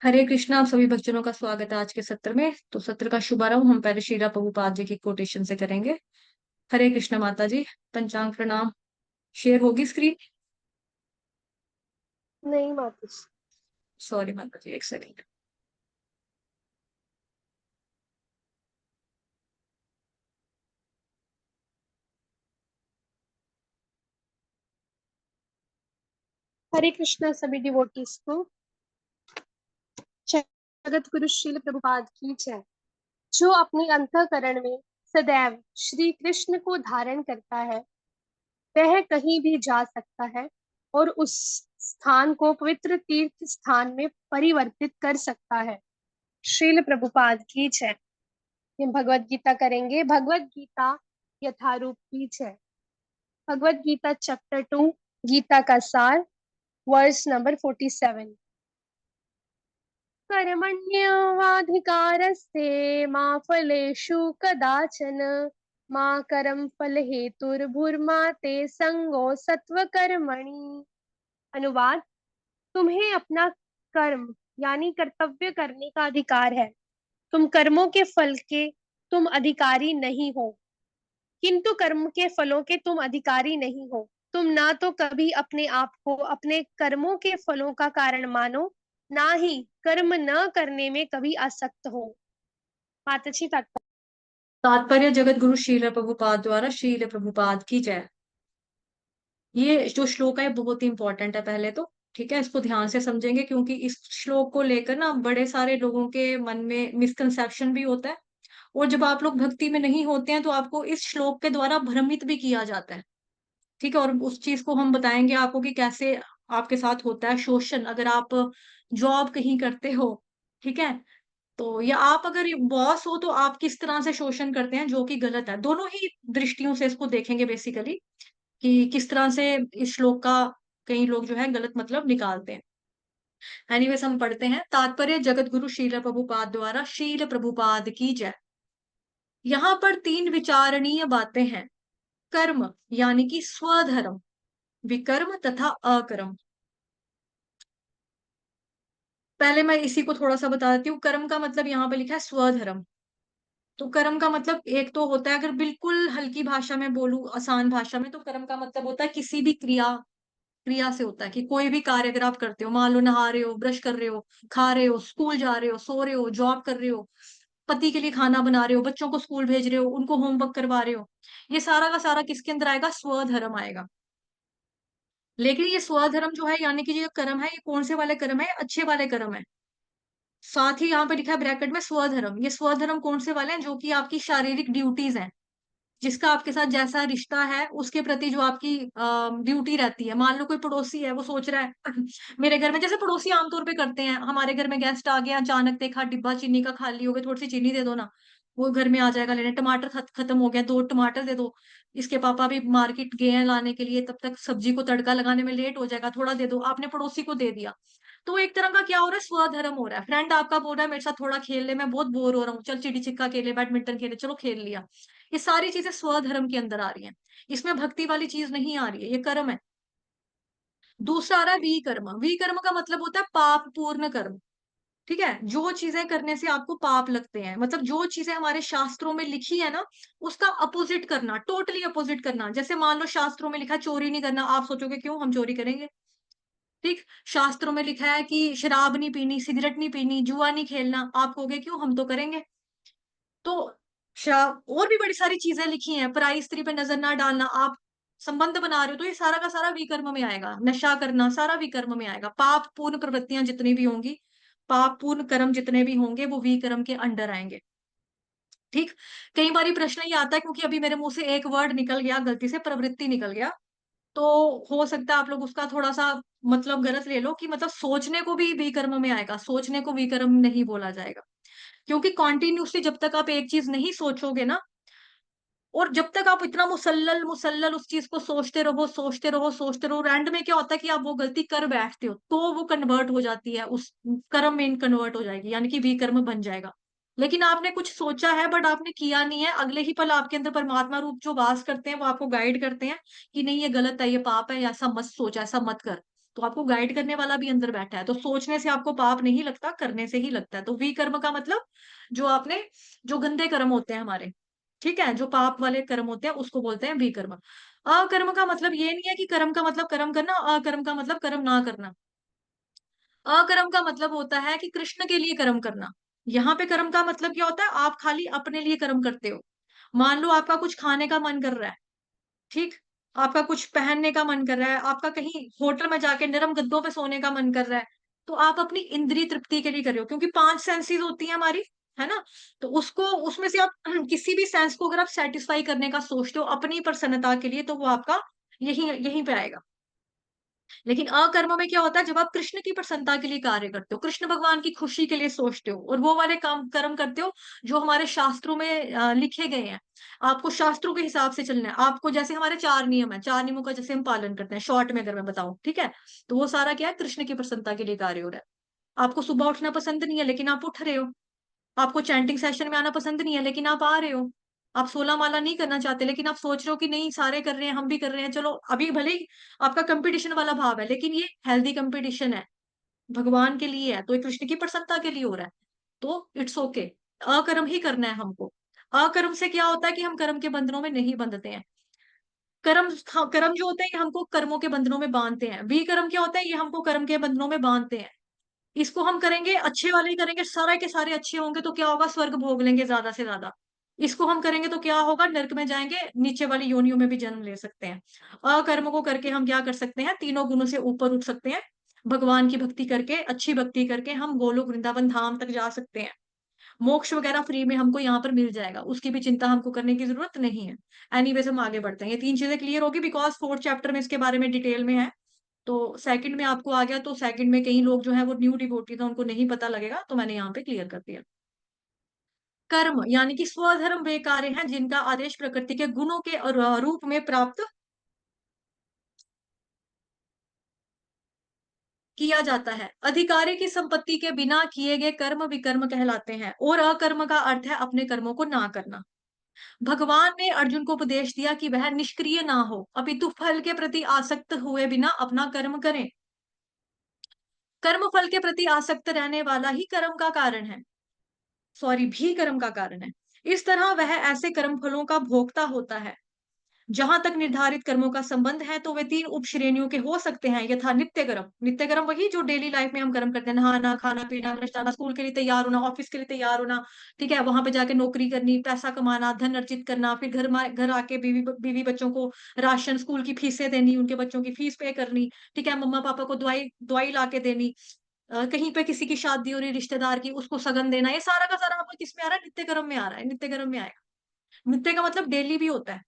हरे कृष्णा। आप सभी भक्तजनों का स्वागत है आज के सत्र में। तो सत्र का शुभारंभ हम पहले श्रीला प्रभुपाद जी की कोटेशन से करेंगे। हरे कृष्णा माता जी। पंचांग प्रणाम। शेयर होगी स्क्रीन? नहीं माता जी। सॉरी माता जी, एक सेकंड। हरे कृष्णा सभी डिवोटीज को। जगत गुरु श्रील प्रभुपाद की जय। जो अपने अंतःकरण में सदैव श्री कृष्ण को धारण करता है वह कहीं भी जा सकता है और उस स्थान को पवित्र तीर्थ स्थान में परिवर्तित कर सकता है। श्रील प्रभुपाद की जय। ये भगवत गीता करेंगे। भगवत गीता यथारूप की जय। भगवत गीता चैप्टर 2, गीता का सार, वर्स नंबर 47। कर्मण्येवाधिकारस्ते मा फलेषु कदाचन मा कर्म फल हेतुर्भुर्मा ते संगो सत्वकर्मणि। अनुवाद: तुम्हें अपना कर्म यानी कर्तव्य करने का अधिकार है। तुम कर्मों के फल के तुम अधिकारी नहीं हो, किंतु कर्म के फलों के तुम अधिकारी नहीं हो। तुम ना तो कभी अपने आप को अपने कर्मों के फलों का कारण मानो, ना ही कर्म न करने में कभी आसक्त हो। माताजी तात्पर्य। तात्पर्य जगत गुरु श्रील प्रभुपाद द्वारा श्रील प्रभुपाद की जय। ये जो श्लोक है बहुत ही इंपॉर्टेंट है पहले तो। ठीक है, इसको ध्यान से समझेंगे क्योंकि इस श्लोक को लेकर ना बड़े सारे लोगों के मन में मिसकंसेप्शन भी होता है। और जब आप लोग भक्ति में नहीं होते हैं तो आपको इस श्लोक के द्वारा भ्रमित भी किया जाता है। ठीक है, और उस चीज को हम बताएंगे आपको कि कैसे आपके साथ होता है शोषण अगर आप जॉब कहीं करते हो। ठीक है, तो या आप अगर बॉस हो तो आप किस तरह से शोषण करते हैं, जो कि गलत है। दोनों ही दृष्टियों से इसको देखेंगे बेसिकली कि किस तरह से इस श्लोक का कई लोग जो है गलत मतलब निकालते हैं। एनीवेज हम पढ़ते हैं। तात्पर्य जगत गुरु शील प्रभुपाद द्वारा शील प्रभुपाद की जय। यहाँ पर तीन विचारणीय बातें हैं। कर्म यानी कि स्वधर्म, विकर्म तथा अकर्म। पहले मैं इसी को थोड़ा सा बता देती हूँ। कर्म का मतलब यहाँ पे लिखा है स्वधर्म। तो कर्म का मतलब एक तो होता है, अगर बिल्कुल हल्की भाषा में बोलूं, आसान भाषा में, तो कर्म का मतलब होता है किसी भी क्रिया। क्रिया से होता है कि कोई भी कार्य अगर आप करते हो, मान लो नहा रहे हो, ब्रश कर रहे हो, खा रहे हो, स्कूल जा रहे हो, सो रहे हो, जॉब कर रहे हो, पति के लिए खाना बना रहे हो, बच्चों को स्कूल भेज रहे हो, उनको होमवर्क करवा रहे हो, ये सारा का सारा किसके अंदर आएगा? स्वधर्म आएगा। लेकिन ये स्वधर्म जो है यानी कि जो कर्म है, ये कौन से वाले कर्म है? अच्छे वाले कर्म है। साथ ही यहाँ पे लिखा है ब्रैकेट में स्वधर्म। ये स्वधर्म कौन से वाले हैं? जो कि आपकी शारीरिक ड्यूटीज हैं, जिसका आपके साथ जैसा रिश्ता है उसके प्रति जो आपकी ड्यूटी रहती है। मान लो कोई पड़ोसी है, वो सोच रहा है मेरे घर में, जैसे पड़ोसी आमतौर पे करते हैं, हमारे घर में गेस्ट आ गया, अचानक देखा डिब्बा चीनी का खाली हो गया, थोड़ी सी चीनी दे दो ना, वो घर में आ जाएगा लेने। टमाटर खत्म हो गया, 2 टमाटर दे दो। इसके पापा भी मार्केट गए हैं लाने के लिए, तब तक सब्जी को तड़का लगाने में लेट हो जाएगा, थोड़ा दे दो। आपने पड़ोसी को दे दिया। तो एक तरह का क्या हो रहा है? स्वधर्म हो रहा है। फ्रेंड आपका बोल रहा है मेरे साथ थोड़ा खेल ले, मैं बहुत बोर हो रहा हूँ, चल चिड़ी छिक्का खेले, बैडमिंटन खेले, चलो खेल लिया। ये सारी चीजें स्वधर्म के अंदर आ रही हैं। इसमें भक्ति वाली चीज नहीं आ रही है, ये कर्म है। दूसरा आ रहा है विकर्म। विकर्म का मतलब होता है पाप पूर्ण कर्म। ठीक है, जो चीजें करने से आपको पाप लगते हैं, मतलब जो चीजें हमारे शास्त्रों में लिखी है ना, उसका अपोजिट करना, टोटली अपोजिट करना। जैसे मान लो शास्त्रों में लिखा है चोरी नहीं करना, आप सोचोगे क्यों, हम चोरी करेंगे? ठीक। शास्त्रों में लिखा है कि शराब नहीं पीनी, सिगरेट नहीं पीनी, जुआ नहीं खेलना, आप कहोगे क्यों, हम तो करेंगे। तो और भी बड़ी सारी चीजें लिखी हैं, पराई स्त्री पे नजर ना डालना, आप संबंध बना रहे हो तो ये सारा का सारा विकर्म में आएगा। नशा करना सारा विकर्म में आएगा। पाप पूर्ण प्रवृत्तियां जितनी भी होंगी, पाप पूर्ण कर्म जितने भी होंगे, वो विकर्म के अंडर आएंगे। ठीक। कई बार प्रश्न ये आता है, क्योंकि अभी मेरे मुंह से एक वर्ड निकल गया, गलती से प्रवृत्ति निकल गया, तो हो सकता है आप लोग उसका थोड़ा सा मतलब गलत ले लो कि मतलब सोचने को भी विकर्म में आएगा। सोचने को विकर्म नहीं बोला जाएगा, क्योंकि कॉन्टिन्यूसली जब तक आप एक चीज नहीं सोचोगे ना, और जब तक आप इतना मुसल्सल मुसल्सल उस चीज को सोचते रहो, सोचते रहो, सोचते रहो, एंड में क्या होता है कि आप वो गलती कर बैठते हो, तो वो कन्वर्ट हो जाती है, उस कर्म में कन्वर्ट हो जाएगी, यानी कि विकर्म बन जाएगा। लेकिन आपने कुछ सोचा है बट आपने किया नहीं है, अगले ही पल आपके अंदर परमात्मा रूप जो वास करते हैं वो आपको गाइड करते हैं कि नहीं ये गलत है, ये पाप है, ऐसा मत सोच, ऐसा मत कर। तो आपको गाइड करने वाला भी अंदर बैठा है। तो सोचने से आपको पाप नहीं लगता, करने से ही लगता है। तो विकर्म का मतलब जो आपने जो गंदे कर्म होते हैं हमारे, ठीक है? जो पाप वाले कर्म होते हैं उसको बोलते हैं विकर्म। अकर्म का मतलब ये नहीं है कि कर्म का मतलब कर्म करना, अकर्म का मतलब कर्म ना करना। अकर्म का मतलब होता है कि कृष्ण के लिए कर्म करना। यहाँ पे कर्म का मतलब क्या होता है? आप खाली अपने लिए कर्म करते हो। मान लो आपका कुछ खाने का मन कर रहा है, ठीक? आपका कुछ पहनने का मन कर रहा है, आपका कहीं होटल में जाके नरम गद्दों पे सोने का मन कर रहा है, तो आप अपनी इंद्रिय तृप्ति के लिए कर रहे हो, क्योंकि 5 सेंसेस होती हैं हमारी, है ना? तो उसको उसमें से आप किसी भी सेंस को अगर आप सैटिस्फाई करने का सोचते हो अपनी प्रसन्नता के लिए, तो वो आपका यहीं यहीं पे आएगा। लेकिन अकर्म में क्या होता है? जब आप कृष्ण की प्रसन्नता के लिए कार्य करते हो, कृष्ण भगवान की खुशी के लिए सोचते हो और वो वाले काम कर्म करते हो जो हमारे शास्त्रों में लिखे गए हैं। आपको शास्त्रों के हिसाब से चलना है। आपको जैसे हमारे 4 नियम है, 4 नियमों का जैसे हम पालन करते हैं, शॉर्ट में अगर मैं बताऊं, ठीक है? तो वो सारा क्या है? कृष्ण की प्रसन्नता के लिए कार्य हो रहा है। आपको सुबह उठना पसंद नहीं है लेकिन आप उठ रहे हो। आपको चैंटिंग सेशन में आना पसंद नहीं है लेकिन आप आ रहे हो। आप 16 माला नहीं करना चाहते लेकिन आप सोच रहे हो कि नहीं, सारे कर रहे हैं, हम भी कर रहे हैं, चलो अभी भले ही आपका कंपटीशन वाला भाव है लेकिन ये हेल्दी कंपटीशन है, भगवान के लिए है, तो ये कृष्ण की प्रसन्नता के लिए हो रहा है, तो इट्स ओके। अकर्म ही करना है हमको। अकर्म से क्या होता है कि हम कर्म के बंधनों में नहीं बंधते हैं। कर्म, हाँ, कर्म जो होते हैं ये हमको कर्मों के बंधनों में बांधते हैं। विकर्म क्या होता है? ये हमको कर्म के बंधनों में बांधते हैं। इसको हम करेंगे, अच्छे वाले ही करेंगे, सारे के सारे अच्छे होंगे तो क्या होगा? स्वर्ग भोग लेंगे ज्यादा से ज्यादा। इसको हम करेंगे तो क्या होगा? नरक में जाएंगे, नीचे वाली योनियों में भी जन्म ले सकते हैं। अकर्म को करके हम क्या कर सकते हैं? तीनों गुणों से ऊपर उठ सकते हैं। भगवान की भक्ति करके, अच्छी भक्ति करके हम गोलोक वृंदावन धाम तक जा सकते हैं। मोक्ष वगैरह फ्री में हमको यहाँ पर मिल जाएगा, उसकी भी चिंता हमको करने की जरूरत नहीं है। एनीवेज हम आगे बढ़ते हैं। ये 3 चीजें क्लियर होगी बिकॉज 4th चैप्टर में इसके बारे में डिटेल में है। तो सेकंड में आपको आ गया, तो सेकंड में कई लोग जो है वो न्यू डिवोटी था, उनको नहीं पता लगेगा, तो मैंने यहाँ पे क्लियर कर दिया। कर्म यानी कि स्वधर्म वे कार्य हैं जिनका आदेश प्रकृति के गुणों के रूप में प्राप्त किया जाता है। अधिकारी की संपत्ति के बिना किए गए कर्म विकर्म कहलाते हैं। और अकर्म का अर्थ है अपने कर्मों को ना करना। भगवान ने अर्जुन को उपदेश दिया कि वह निष्क्रिय ना हो, अपितु फल के प्रति आसक्त हुए बिना अपना कर्म करें। कर्म फल के प्रति आसक्त रहने वाला ही कर्म का कारण है, सॉरी, भी कर्म का कारण है। इस तरह वह ऐसे कर्म फलों का भोक्ता होता है। जहां तक निर्धारित कर्मों का संबंध है तो वे 3 उप श्रेणियों के हो सकते हैं। यथा नित्य कर्म, नित्य कर्म वही जो डेली लाइफ में हम कर्म करते हैं, नहाना, खाना पीना, ब्रश जाना, स्कूल के लिए तैयार होना, ऑफिस के लिए तैयार होना, ठीक है, वहां पे जाके नौकरी करनी, पैसा कमाना, धन अर्जित करना, फिर घर आके बीवी बीवी बच्चों को राशन, स्कूल की फीसें देनी, उनके बच्चों की फीस पे करनी, ठीक है, मम्मा पापा को दवाई दवाई ला के देनी, कहीं पे किसी की शादी हो रही रिश्तेदार की, उसको सगन देना, ये सारा का सारा आपका किस में आ रहा है? नित्य कर्म में आ रहा है, नित्य कर्म में आएगा। नित्य का मतलब डेली भी होता है,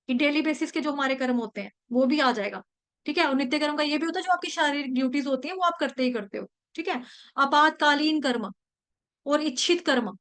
कि डेली बेसिस के जो हमारे कर्म होते हैं वो भी आ जाएगा, ठीक है। और नित्य कर्म का ये भी होता है जो आपकी शारीरिक ड्यूटीज होती है वो आप करते ही करते हो, ठीक है। आपातकालीन कर्म और इच्छित कर्म,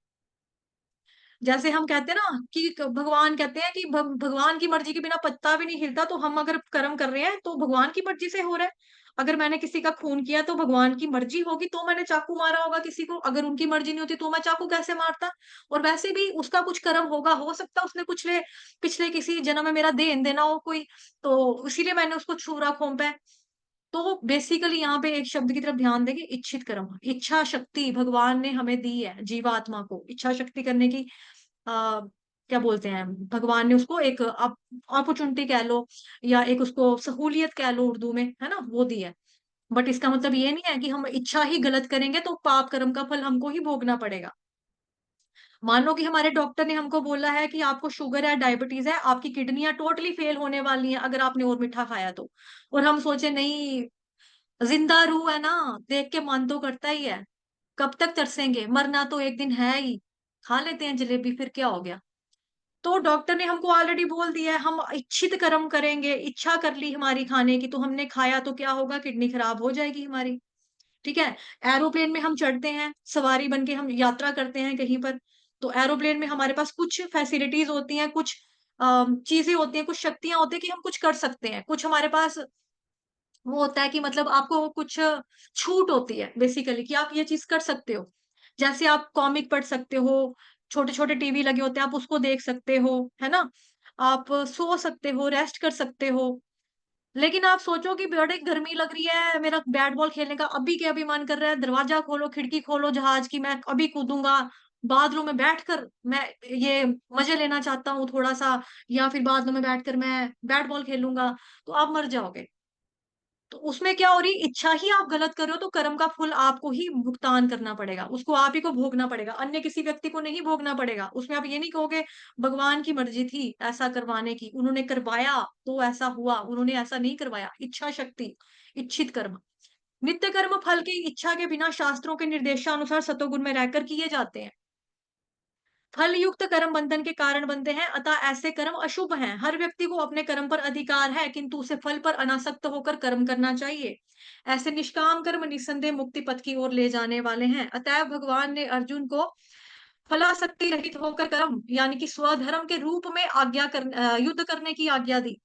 जैसे हम कहते हैं ना कि भगवान कहते हैं कि भगवान की मर्जी के बिना पत्ता भी नहीं हिलता, तो हम अगर कर्म कर रहे हैं तो भगवान की मर्जी से हो रहा है। अगर मैंने किसी का खून किया तो भगवान की मर्जी होगी तो मैंने चाकू मारा होगा किसी को, अगर उनकी मर्जी नहीं होती तो मैं चाकू कैसे मारता? और वैसे भी उसका कुछ कर्म होगा, हो सकता है उसने पिछले पिछले किसी जन्म में मेरा देन देना हो कोई, तो इसीलिए मैंने उसको छुरा खोपा है। तो बेसिकली यहाँ पे एक शब्द की तरफ ध्यान देंगे, इच्छित कर्म। इच्छा शक्ति भगवान ने हमें दी है, जीवात्मा को इच्छा शक्ति करने की क्या बोलते हैं, भगवान ने उसको एक अपॉर्चुनिटी कह लो या एक उसको सहूलियत कह लो उर्दू में, है ना, वो दी है। बट इसका मतलब ये नहीं है कि हम इच्छा ही गलत करेंगे तो पाप कर्म का फल हमको ही भोगना पड़ेगा। मान लो कि हमारे डॉक्टर ने हमको बोला है कि आपको शुगर है, डायबिटीज है, आपकी किडनियां टोटली फेल होने वाली हैं अगर आपने और मीठा खाया तो, और हम सोचे नहीं, जिंदा रूह है ना, देख के मन तो करता ही है, कब तक तरसेंगे, मरना तो एक दिन है ही, खा लेते हैं जलेबी, फिर क्या हो गया। तो डॉक्टर ने हमको ऑलरेडी बोल दिया है, हम इच्छित कर्म करेंगे, इच्छा कर ली हमारी खाने की तो हमने खाया तो क्या होगा? किडनी खराब हो जाएगी हमारी, ठीक है। एरोप्लेन में हम चढ़ते हैं, सवारी बन के हम यात्रा करते हैं कहीं पर, तो एरोप्लेन में हमारे पास कुछ फैसिलिटीज होती हैं, कुछ चीजें होती हैं, कुछ शक्तियां होती हैं कि हम कुछ कर सकते हैं, कुछ हमारे पास वो होता है कि मतलब आपको कुछ छूट होती है बेसिकली कि आप ये चीज कर सकते हो। जैसे आप कॉमिक पढ़ सकते हो, छोटे छोटे टीवी लगे होते हैं आप उसको देख सकते हो, है ना, आप सो सकते हो, रेस्ट कर सकते हो, लेकिन आप सोचो कि बड़ी गर्मी लग रही है, मेरा बैट बॉल खेलने का अभी के अभी मन कर रहा है, दरवाजा खोलो, खिड़की खोलो जहाज की, मैं अभी कूदूंगा। बाथरूम में बैठकर मैं ये मजे लेना चाहता हूँ थोड़ा सा, या फिर बाथरूम में बैठकर मैं बैट बॉल खेलूंगा, तो आप मर जाओगे। तो उसमें क्या हो रही, इच्छा ही आप गलत कर रहे हो, तो कर्म का फल आपको ही भुगतान करना पड़ेगा, उसको आप ही को भोगना पड़ेगा, अन्य किसी व्यक्ति को नहीं भोगना पड़ेगा। उसमें आप ये नहीं कहोगे भगवान की मर्जी थी ऐसा करवाने की, उन्होंने करवाया तो ऐसा हुआ, उन्होंने ऐसा नहीं करवाया। इच्छा शक्ति, इच्छित कर्म, नित्य कर्म फल की इच्छा के बिना शास्त्रों के निर्देशानुसार सतोगुण में रहकर किए जाते हैं। फल युक्त कर्म बंधन के कारण बनते हैं, अतः ऐसे कर्म अशुभ हैं। हर व्यक्ति को अपने कर्म पर अधिकार है, किंतु उसे फल पर अनासक्त होकर कर्म करना चाहिए। ऐसे निष्काम कर्म निस्संदेह मुक्ति पथ की ओर ले जाने वाले हैं। अतएव भगवान ने अर्जुन को फलासक्ति रहित होकर कर्म यानी कि स्वधर्म के रूप में युद्ध करने की आज्ञा दी।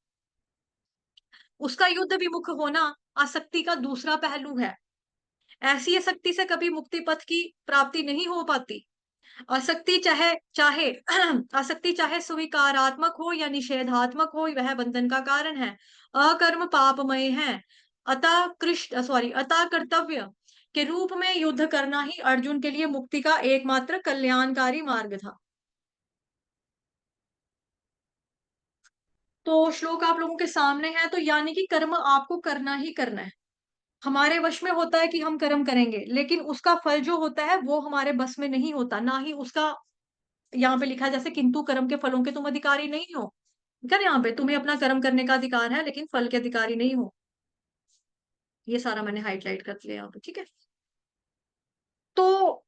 उसका युद्ध विमुख होना आसक्ति का दूसरा पहलू है। ऐसी आसक्ति से कभी मुक्ति पथ की प्राप्ति नहीं हो पाती। आसक्ति चाहे चाहे आसक्ति चाहे स्वीकारात्मक हो या निषेधात्मक हो, वह बंधन का कारण है। अकर्म पापमय है। अतः कर्तव्य के रूप में युद्ध करना ही अर्जुन के लिए मुक्ति का एकमात्र कल्याणकारी मार्ग था। तो श्लोक आप लोगों के सामने है, तो यानी कि कर्म आपको करना ही करना है। हमारे वश में होता है कि हम कर्म करेंगे, लेकिन उसका फल जो होता है वो हमारे बस में नहीं होता, ना ही उसका यहाँ पे लिखा है जैसे किंतु कर्म के फलों के तुम अधिकारी नहीं हो। ठीक है ना, यहाँ पे तुम्हें अपना कर्म करने का अधिकार है, लेकिन फल के अधिकारी नहीं हो। ये सारा मैंने हाईलाइट कर लिया यहाँ पे, ठीक है। तो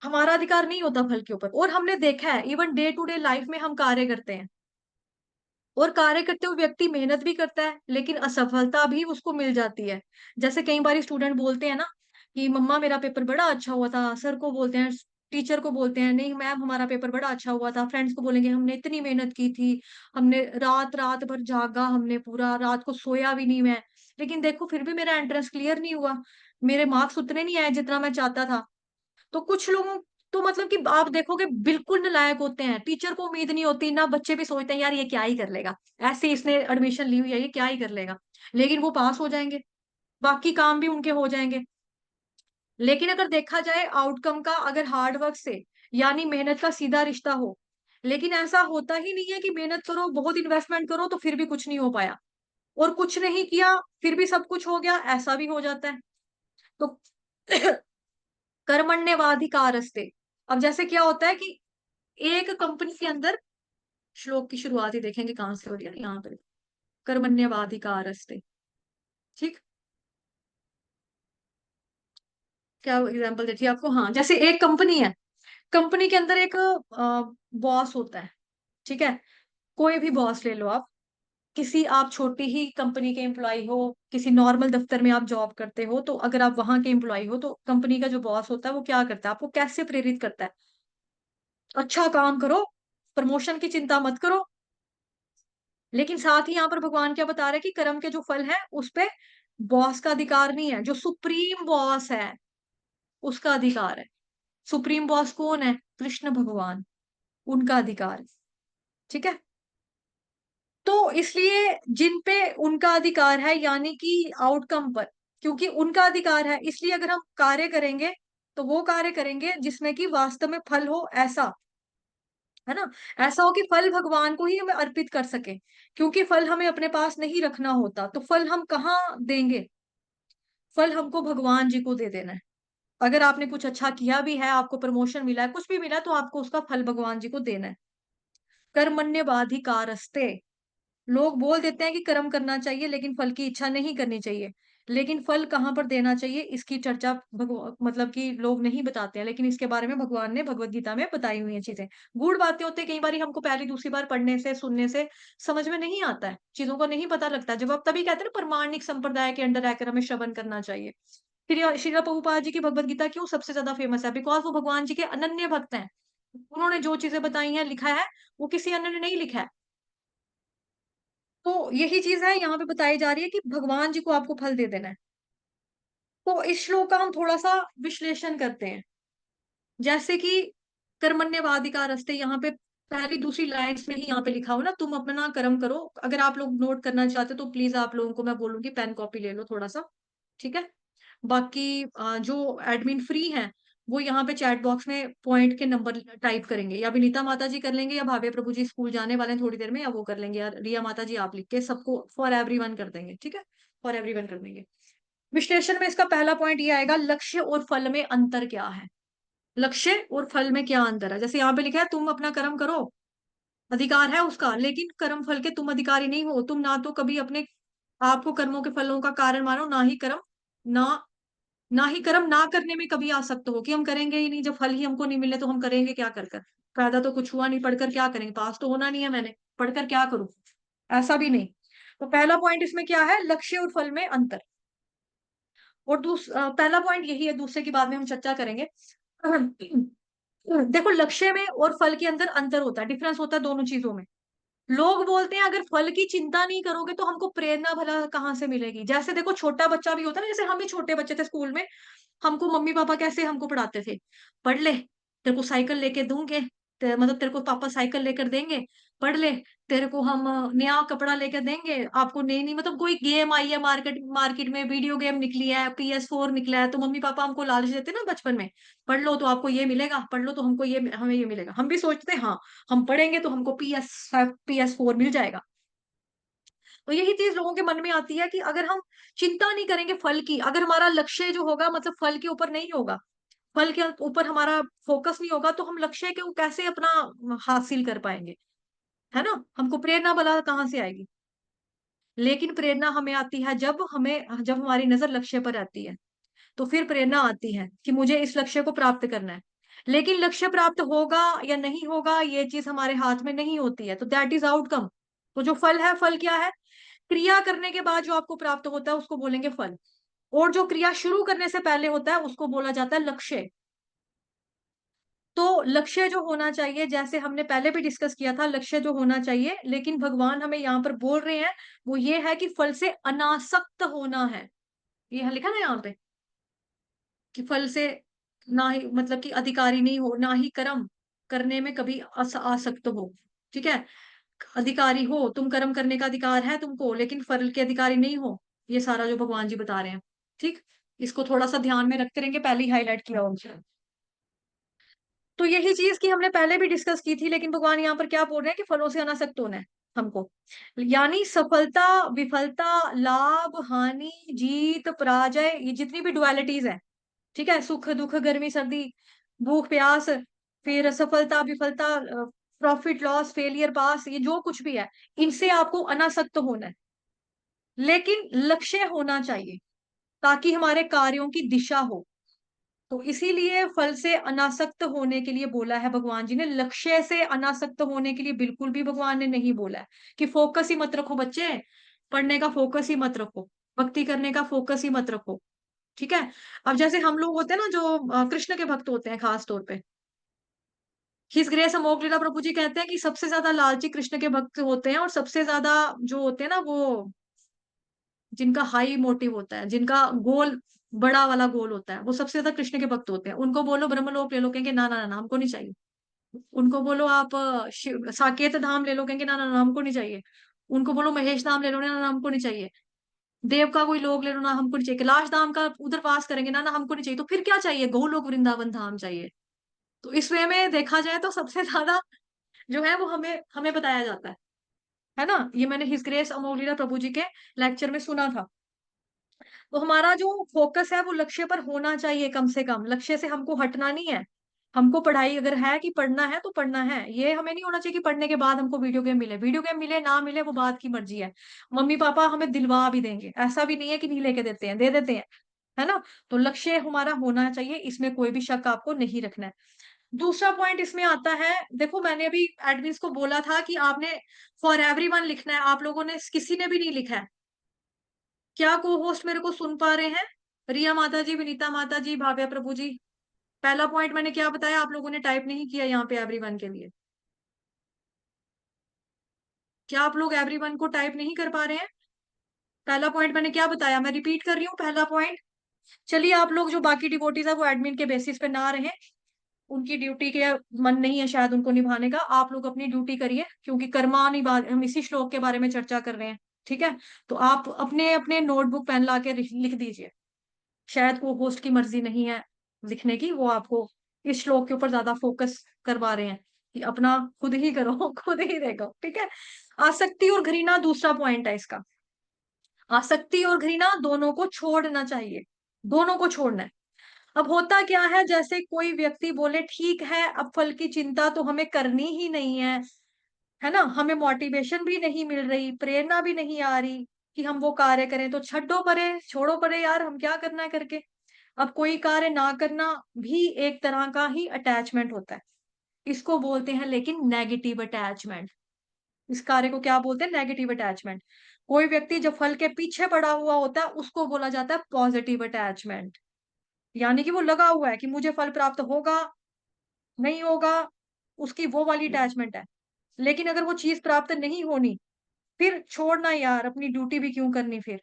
हमारा अधिकार नहीं होता फल के ऊपर, और हमने देखा है even day to day life में हम कार्य करते हैं, और कार्य करते हुए व्यक्ति मेहनत भी करता है, लेकिन असफलता भी उसको मिल जाती है। जैसे कई बार स्टूडेंट बोलते हैं ना कि मम्मा मेरा पेपर बड़ा अच्छा हुआ था, सर को बोलते हैं, टीचर को बोलते हैं नहीं मैम हमारा पेपर बड़ा अच्छा हुआ था, फ्रेंड्स को बोलेंगे हमने इतनी मेहनत की थी, हमने रात रात भर जागा, हमने पूरा रात को सोया भी नहीं मैं, लेकिन देखो फिर भी मेरा एंट्रेंस क्लियर नहीं हुआ, मेरे मार्क्स उतने नहीं आए जितना मैं चाहता था। तो कुछ लोगों, तो मतलब कि आप देखोगे बिल्कुल नालायक होते हैं, टीचर को उम्मीद नहीं होती ना, बच्चे भी सोचते हैं यार ये क्या ही कर लेगा, ऐसे ही इसने एडमिशन ली हुई है ये क्या ही कर लेगा, लेकिन वो पास हो जाएंगे, बाकी काम भी उनके हो जाएंगे। लेकिन अगर देखा जाए आउटकम का, अगर हार्ड वर्क से यानी मेहनत का सीधा रिश्ता हो, लेकिन ऐसा होता ही नहीं है कि मेहनत करो बहुत इन्वेस्टमेंट करो तो फिर भी कुछ नहीं हो पाया, और कुछ नहीं किया फिर भी सब कुछ हो गया, ऐसा भी हो जाता है। तो कर्मण्यवाधिकारस्ते, अब जैसे क्या होता है कि एक कंपनी के अंदर, श्लोक की शुरुआत ही देखेंगे कहां से हो रही है, यहाँ पे कर्मण्यवाधिकारस्ते, ठीक। क्या एग्जांपल देती है आपको, हाँ जैसे एक कंपनी है, कंपनी के अंदर एक बॉस होता है, ठीक है। कोई भी बॉस ले लो आप, किसी आप छोटी ही कंपनी के एम्प्लॉय हो, किसी नॉर्मल दफ्तर में आप जॉब करते हो, तो अगर आप वहां के एम्प्लॉय हो तो कंपनी का जो बॉस होता है वो क्या करता है, आपको कैसे प्रेरित करता है, अच्छा काम करो, प्रमोशन की चिंता मत करो। लेकिन साथ ही यहाँ पर भगवान क्या बता रहे हैं कि कर्म के जो फल है उस पे बॉस का अधिकार नहीं है, जो सुप्रीम बॉस है उसका अधिकार है। सुप्रीम बॉस कौन है, कृष्ण भगवान, उनका अधिकार है, ठीक है। तो इसलिए जिन पे उनका अधिकार है यानी कि आउटकम पर, क्योंकि उनका अधिकार है इसलिए अगर हम कार्य करेंगे तो वो कार्य करेंगे जिसमें कि वास्तव में फल हो, ऐसा है ना, ऐसा हो कि फल भगवान को ही हमें अर्पित कर सके, क्योंकि फल हमें अपने पास नहीं रखना होता, तो फल हम कहाँ देंगे, फल हमको भगवान जी को दे देना है। अगर आपने कुछ अच्छा किया भी है, आपको प्रमोशन मिला है, कुछ भी मिला है, तो आपको उसका फल भगवान जी को देना है। कर्मण्यवाधिकारस्ते, लोग बोल देते हैं कि कर्म करना चाहिए लेकिन फल की इच्छा नहीं करनी चाहिए, लेकिन फल कहाँ पर देना चाहिए इसकी चर्चा मतलब कि लोग नहीं बताते हैं, लेकिन इसके बारे में भगवान ने भगवत गीता में बताई हुई है चीजें। गूढ़ बातें होती है, कई बार हमको पहली दूसरी बार पढ़ने से सुनने से समझ में नहीं आता है, चीजों को नहीं पता लगता है, जब आप तभी कहते हैं ना प्रमाणिक संप्रदाय के अंडर रहकर हमें श्रवण करना चाहिए। फिर श्रील प्रभुपाद जी की भगवत गीता क्यों सबसे ज्यादा फेमस है, बिकॉज वो भगवान जी के अनन्य भक्त हैं, उन्होंने जो चीजें बताई हैं लिखा है, वो किसी अन्य ने नहीं लिखा है। तो यही चीज है यहाँ पे बताई जा रही है कि भगवान जी को आपको फल दे देना है। तो इस श्लोक का हम थोड़ा सा विश्लेषण करते हैं, जैसे कि कर्मण्यवादी का रास्ते यहाँ पे पहली दूसरी लाइन्स में ही यहाँ पे लिखा हो ना, तुम अपना कर्म करो। अगर आप लोग नोट करना चाहते हो तो प्लीज आप लोगों को मैं बोलूंगी पेन कॉपी ले लो थोड़ा सा, ठीक है। बाकी जो एडमिन फ्री हैं वो यहाँ पे चैट बॉक्स में पॉइंट के नंबर टाइप करेंगे, या विनीता माता जी कर लेंगे, या भाव्य प्रभु जी स्कूल जाने वाले हैं थोड़ी देर में, या वो कर लेंगे, या रिया माता जी आप लिख के सबको फॉर एवरीवन कर देंगे, ठीक है। फॉर एवरीवन कर देंगे। विश्लेषण में इसका पहला पॉइंट ये आएगा, लक्ष्य और फल में अंतर क्या है। लक्ष्य और फल में क्या अंतर है, जैसे यहाँ पे लिखा है तुम अपना कर्म करो, अधिकार है उसका, लेकिन कर्म फल के तुम अधिकारी नहीं हो। तुम ना तो कभी अपने आपको कर्मों के फलों का कारण मानो, ना ना ही कर्म ना करने में कभी आ सकते हो, कि हम करेंगे ही नहीं, जब फल ही हमको नहीं मिले तो हम करेंगे क्या कर कर। फायदा तो कुछ हुआ नहीं, पढ़कर क्या करेंगे, पास तो होना नहीं है मैंने, पढ़कर क्या करूं। ऐसा भी नहीं। तो पहला पॉइंट इसमें क्या है, लक्ष्य और फल में अंतर। और पहला पॉइंट यही है, दूसरे की बाद में हम चर्चा करेंगे। देखो, लक्ष्य में और फल के अंदर अंतर होता है, डिफरेंस होता है दोनों चीजों में। लोग बोलते हैं अगर फल की चिंता नहीं करोगे तो हमको प्रेरणा भला कहाँ से मिलेगी। जैसे देखो, छोटा बच्चा भी होता है ना, जैसे हम भी छोटे बच्चे थे स्कूल में, हमको मम्मी पापा कैसे हमको पढ़ाते थे, पढ़ ले, तेरे को साइकिल लेके दूंगे, मतलब तेरे को पापा साइकिल लेकर देंगे, पढ़ ले, तेरे को हम नया कपड़ा लेकर देंगे, आपको नई नई मतलब कोई गेम आई है मार्केट मार्केट में, वीडियो गेम निकली है, PS4 निकला है, तो मम्मी पापा हमको लालच देते ना बचपन में, पढ़ लो तो आपको ये मिलेगा, पढ़ लो तो हमको ये हमें ये मिलेगा। हम भी सोचते हैं हाँ, हम पढ़ेंगे तो हमको PS4 मिल जाएगा। तो यही चीज लोगों के मन में आती है कि अगर हम चिंता नहीं करेंगे फल की, अगर हमारा लक्ष्य जो होगा मतलब फल के ऊपर नहीं होगा, फल के ऊपर हमारा फोकस नहीं होगा, तो हम लक्ष्य को कैसे अपना हासिल कर पाएंगे, है ना। हमको प्रेरणा भला कहाँ से आएगी। लेकिन प्रेरणा हमें आती है जब हमारी नजर लक्ष्य पर रहती है, तो फिर प्रेरणा आती है कि मुझे इस लक्ष्य को प्राप्त करना है। लेकिन लक्ष्य प्राप्त होगा या नहीं होगा ये चीज हमारे हाथ में नहीं होती है, तो दैट इज आउटकम। तो जो फल है, फल क्या है, क्रिया करने के बाद जो आपको प्राप्त होता है उसको बोलेंगे फल। और जो क्रिया शुरू करने से पहले होता है उसको बोला जाता है लक्ष्य। तो लक्ष्य जो होना चाहिए, जैसे हमने पहले भी डिस्कस किया था, लक्ष्य जो होना चाहिए, लेकिन भगवान हमें यहाँ पर बोल रहे हैं वो ये है कि फल से अनासक्त होना है। ये यहाँ लिखा ना यहाँ पे, कि फल से ना ही मतलब कि अधिकारी नहीं हो, ना ही कर्म करने में कभी आसक्त हो, ठीक है। अधिकारी हो तुम, कर्म करने का अधिकार है तुमको, लेकिन फल के अधिकारी नहीं हो। ये सारा जो भगवान जी बता रहे हैं, ठीक। इसको थोड़ा सा ध्यान में रखते रहेंगे, पहले ही हाईलाइट किया होगा। तो यही चीज की हमने पहले भी डिस्कस की थी, लेकिन भगवान यहाँ पर क्या बोल रहे हैं कि फलों से अनासक्त होना है हमको। यानी सफलता, विफलता, लाभ हानि, जीत पराजय, ये जितनी भी डुअलिटीज है, ठीक है, सुख दुख, गर्मी सर्दी, भूख प्यास, फिर सफलता विफलता, प्रॉफिट लॉस, फेलियर पास, ये जो कुछ भी है, इनसे आपको अनासक्त होना है। लेकिन लक्ष्य होना चाहिए ताकि हमारे कार्यों की दिशा हो। तो इसीलिए फल से अनासक्त होने के लिए बोला है भगवान जी ने, लक्ष्य से अनासक्त होने के लिए बिल्कुल भी भगवान ने नहीं बोला है कि फोकस ही मत रखो बच्चे, पढ़ने का फोकस ही मत रखो, भक्ति करने का फोकस ही मत रखो, ठीक है। अब जैसे हम लोग होते हैं ना जो कृष्ण के भक्त होते हैं खास तौर पे, हिस ग्रेस अमोघ लीला, प्रभु जी कहते हैं कि सबसे ज्यादा लालची कृष्ण के भक्त होते हैं, और सबसे ज्यादा जो होते हैं ना वो जिनका हाई मोटिव होता है, जिनका गोल बड़ा वाला गोल होता है, वो सबसे ज्यादा कृष्ण के भक्त होते हैं। उनको बोलो ब्रह्मलोक ले लो, कहेंगे ना ना ना हमको नहीं चाहिए। उनको बोलो आप साकेत धाम ले लो, कहेंगे ना ना ना हमको नहीं चाहिए। उनको बोलो महेश धाम ले लो, ना ना हमको नहीं चाहिए। देव का कोई लोक ले लो, ना हमको नहीं चाहिए। कैलाश धाम का उधर पास करेंगे, ना ना हमको नहीं चाहिए। तो फिर क्या चाहिए, गोलोक वृंदावन धाम चाहिए। तो इस वे में देखा जाए तो सबसे ज्यादा जो है वो हमें हमें बताया जाता है ना। ये मैंने हिस ग्रेस अमोलीला प्रभु जी के लेक्चर में सुना था। तो हमारा जो फोकस है वो लक्ष्य पर होना चाहिए, कम से कम लक्ष्य से हमको हटना नहीं है। हमको पढ़ाई अगर है कि पढ़ना है तो पढ़ना है, ये हमें नहीं होना चाहिए कि पढ़ने के बाद हमको वीडियो गेम मिले, वीडियो गेम मिले ना मिले वो बात की मर्जी है। मम्मी पापा हमें दिलवा भी देंगे, ऐसा भी नहीं है कि नहीं लेके देते हैं, दे देते हैं, है ना। तो लक्ष्य हमारा होना चाहिए, इसमें कोई भी शक आपको नहीं रखना है। दूसरा पॉइंट इसमें आता है, देखो मैंने अभी एडमिन्स को बोला था कि आपने फॉर एवरीवन लिखना है, आप लोगों ने किसी ने भी नहीं लिखा है। क्या को होस्ट मेरे को सुन पा रहे हैं, रिया माता जी, विनीता माता जी, भाव्या प्रभु जी। पहला पॉइंट मैंने क्या बताया, आप लोगों ने टाइप नहीं किया यहाँ पे एवरीवन के लिए। क्या आप लोग एवरीवन को टाइप नहीं कर पा रहे हैं। पहला पॉइंट मैंने क्या बताया, मैं रिपीट कर रही हूँ पहला पॉइंट। चलिए आप लोग जो बाकी डिवोटीज है वो एडमिन के बेसिस पे ना रहे, उनकी ड्यूटी के मन नहीं है शायद उनको निभाने का, आप लोग अपनी ड्यूटी करिए, क्योंकि कर्मानिवार्य हम इसी श्लोक के बारे में चर्चा कर रहे हैं। ठीक है, तो आप अपने अपने नोटबुक पेन ला के लिख दीजिए। शायद वो होस्ट की मर्जी नहीं है लिखने की, वो आपको इस श्लोक के ऊपर ज्यादा फोकस करवा रहे हैं कि अपना खुद ही करो खुद ही देखो। ठीक है, आसक्ति और घृणा दूसरा पॉइंट है इसका। आसक्ति और घृणा दोनों को छोड़ना चाहिए, दोनों को छोड़ना है। अब होता क्या है, जैसे कोई व्यक्ति बोले ठीक है अब फल की चिंता तो हमें करनी ही नहीं है ना, हमें मोटिवेशन भी नहीं मिल रही, प्रेरणा भी नहीं आ रही कि हम वो कार्य करें, तो छड्डो परे, छोड़ो परे यार, हम क्या करना है करके। अब कोई कार्य ना करना भी एक तरह का ही अटैचमेंट होता है, इसको बोलते हैं लेकिन नेगेटिव अटैचमेंट। इस कार्य को क्या बोलते हैं, नेगेटिव अटैचमेंट। कोई व्यक्ति जो फल के पीछे पड़ा हुआ होता है उसको बोला जाता है पॉजिटिव अटैचमेंट, यानी कि वो लगा हुआ है कि मुझे फल प्राप्त होगा नहीं होगा, उसकी वो वाली अटैचमेंट है। लेकिन अगर वो चीज प्राप्त नहीं होनी, फिर छोड़ना यार, अपनी ड्यूटी भी क्यों करनी फिर।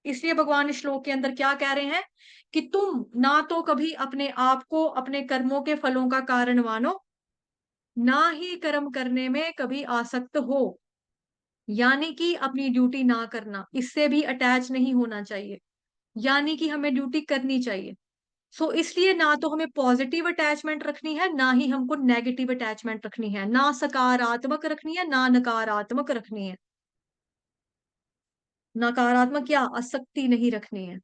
इसलिए भगवान इस श्लोक के अंदर क्या कह रहे हैं कि तुम ना तो कभी अपने आप को अपने कर्मों के फलों का कारण मानो, ना ही कर्म करने में कभी आसक्त हो, यानी कि अपनी ड्यूटी ना करना, इससे भी अटैच नहीं होना चाहिए, यानी कि हमें ड्यूटी करनी चाहिए। इसलिए ना तो हमें पॉजिटिव अटैचमेंट रखनी है, ना ही हमको नेगेटिव अटैचमेंट रखनी है, ना सकारात्मक रखनी है ना नकारात्मक रखनी है। नकारात्मक क्या, आसक्ति नहीं रखनी है।